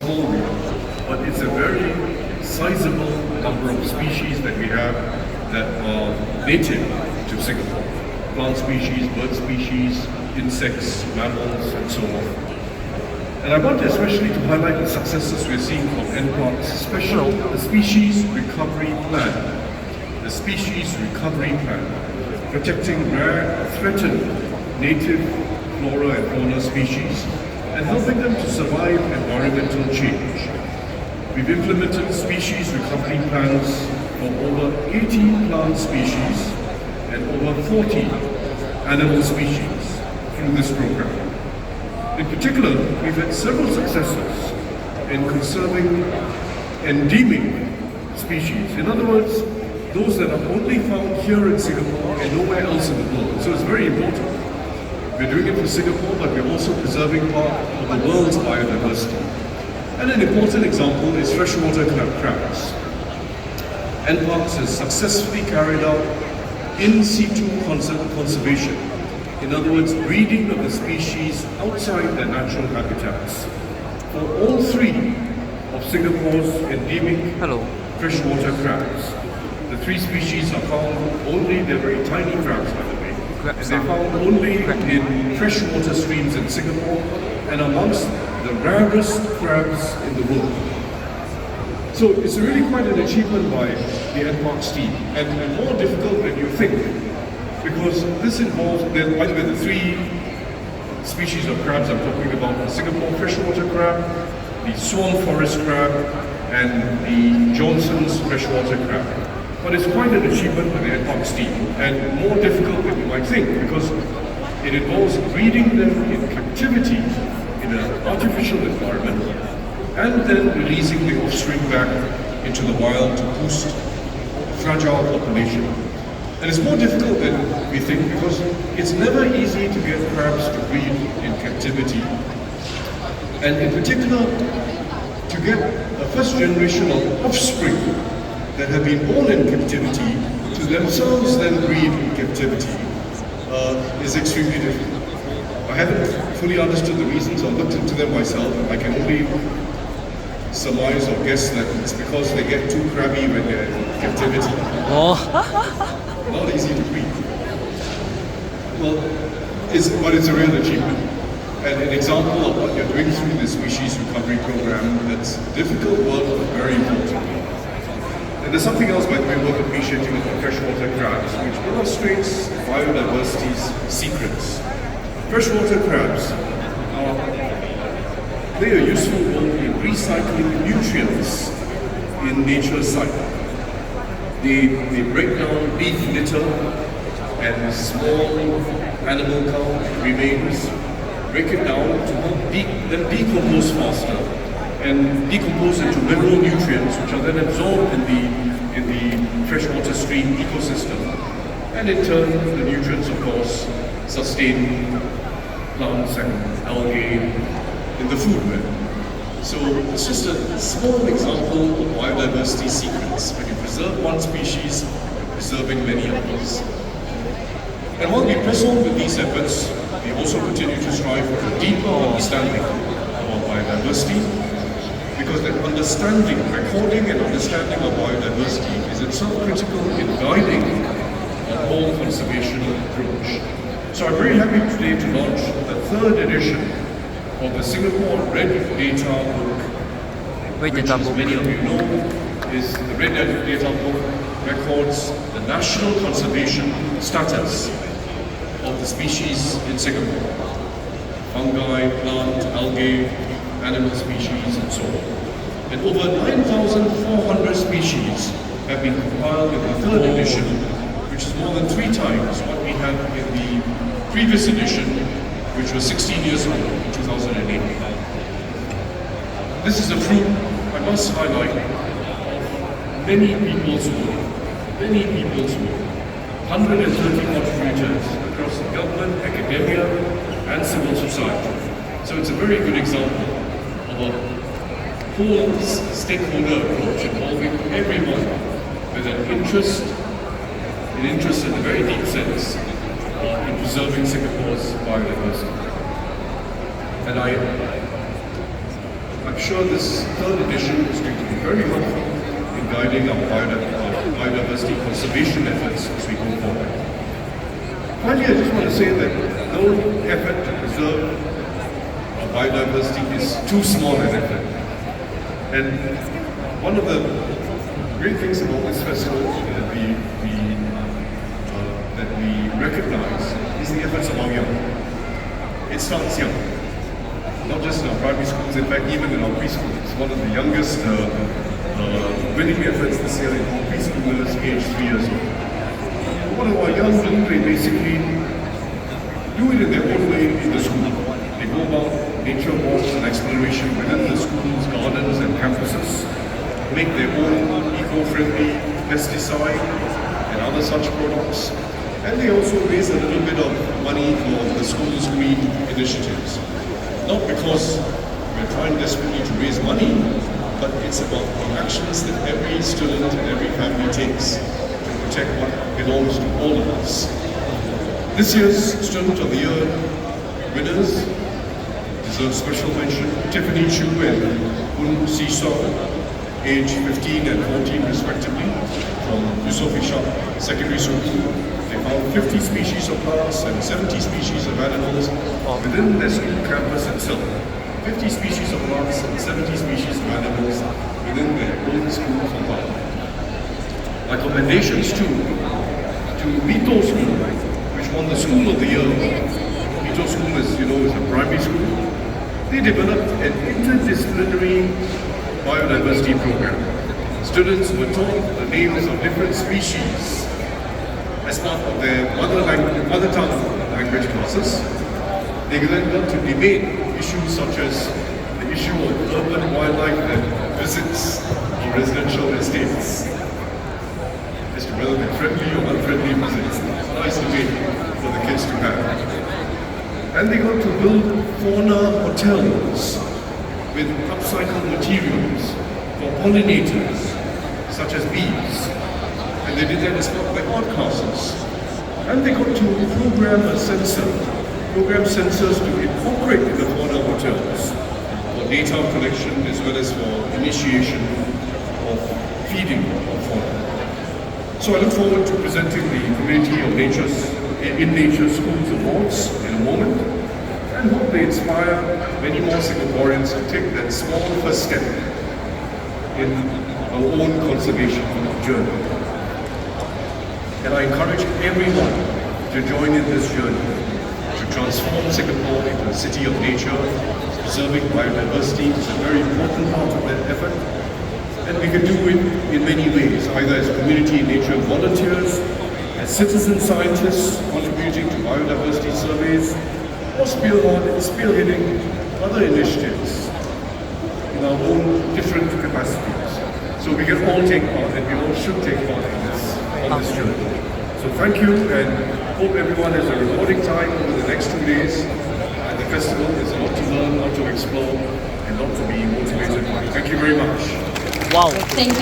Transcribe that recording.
small world, but it's a very sizable number of species that we have that are native to Singapore. Plant species, bird species, insects, mammals, and so on. And I want especially to highlight the successes we're seeing from NParks, especially the Species Recovery Plan. The Species Recovery Plan, protecting rare, threatened, native flora and fauna species, and helping them to survive environmental change. We've implemented species recovery plans for over 80 plant species and over 40 animal species through this program. In particular, we've had several successes in conserving endemic species. In other words, those that are only found here in Singapore and nowhere else in the world. So it's very important. We're doing it for Singapore, but we're also preserving part of the world's biodiversity. And an important example is freshwater crabs. NParks has successfully carried out in situ conservation. In other words, breeding of the species outside their natural habitats. For all three of Singapore's endemic freshwater crabs, the three species are found only, they're very tiny crabs by the way, and they're found only in freshwater streams in Singapore and amongst the rarest crabs in the world. So it's really quite an achievement by the NParks team, and more difficult than you think, because this involves, by the way, the three species of crabs I'm talking about: the Singapore freshwater crab, the swan forest crab, and the Johnson's freshwater crab. But it's quite an achievement for the NParks team, and more difficult than you might think, because it involves breeding them in captivity in an artificial environment, and then releasing the offspring back into the wild to boost a fragile population. And it's more difficult than we think, because it's never easy to get crabs to breed in captivity. And in particular, to get a first generation of offspring that have been born in captivity to themselves then breed in captivity is extremely difficult. I haven't fully understood the reasons or looked into them myself. I can only surmise or guess that it's because they get too crabby when they're in captivity. Not easy to breed. Well, but it's a real achievement. And an example of what you're doing through this species recovery program that's difficult work but very important. And there's something else, by the way, worth appreciating about freshwater crabs, which illustrates biodiversity's secrets. Freshwater crabs play a useful role in recycling nutrients in nature's cycle. They break down leaf litter and small animal count remains, break it down to help them decompose faster and decompose into mineral nutrients, which are then absorbed in the freshwater stream ecosystem. And in turn, the nutrients, of course, sustain plants and algae in the food web. So it's just a small example of biodiversity secrets. When you preserve one species, you're preserving many others. And while we press on with these efforts, we also continue to strive for a deeper understanding about biodiversity, because that understanding, recording and understanding of biodiversity is itself critical in guiding the whole conservation approach. So I'm very happy today to launch the third edition of the Singapore Red Data Book, which, as many of you know, is the Red Data Book records the national conservation status of the species in Singapore: fungi, plant, algae, animal species, and so on. And over 9,400 species have been compiled in the third edition, which is more than 3 times what we had in the previous edition, which was 16 years old in 2008. This is a fruit, I must highlight, of many people's work. 130 contributors across the government, academia, and civil society. So it's a very good example of a whole stakeholder approach involving everyone with an interest in a very deep sense in preserving Singapore's biodiversity. And I I'm sure this third edition is going to be very helpful in guiding our biodiversity conservation efforts as we go forward. Finally, I just want to say that no effort to preserve our biodiversity is too small an effort. And one of the great things about this festival that we recognize is the efforts of our young. It starts young, not just in our primary schools, in fact even in our preschools. One of the youngest winning efforts this year in our preschoolers aged 3 years old. What do our young do? They basically do it in their own way in the school. They go about nature walks and exploration within the schools, gardens and campuses, make their own eco-friendly pesticide and other such products. And they also raise a little bit of money for the school's green initiatives. Not because we're trying desperately to raise money, but it's about the actions that every student and every family takes to protect what belongs to all of us. This year's Student of the Year winners deserve special mention. Tiffany Chu and Hun Si Song, aged 15 and 14 respectively, from Yusof Ishak Secondary School. They found 50 species of plants and 70 species of animals within their school campus itself. 50 species of plants and 70 species of animals within their own school compound. My commendations too to Mito School, which won the School of the Year. Mito School, as you know, is a primary school. They developed an interdisciplinary biodiversity program. Students were taught the names of different species as part of their mother tongue language classes. They then got to debate issues such as the issue of urban wildlife that visits our residential estates, as to whether they're friendly or unfriendly visits. It's a nice debate for the kids to have. And they got to build fauna hotels with upcycled materials for pollinators, such as bees. And they did that as part of their art classes. And they got to program sensors to incorporate in the fauna hotels for data collection as well as for initiation of feeding of fauna. So I look forward to presenting the Community of in Nature Schools Awards in a moment, and hope they inspire many more Singaporeans to take that small first step in our own conservation journey. And I encourage everyone to join in this journey to transform Singapore into a city of nature. Preserving biodiversity is a very important part of that effort. And we can do it in many ways, either as community nature volunteers, as citizen scientists contributing to biodiversity surveys, or spearheading other initiatives in our own different capacities. So we can all take part, and we all should take part on this journey. So thank you, and hope everyone has a rewarding time over the next 2 days at the festival. There's a lot to learn, a lot to explore, and a lot to be motivated by. Thank you very much. Wow. Thank you.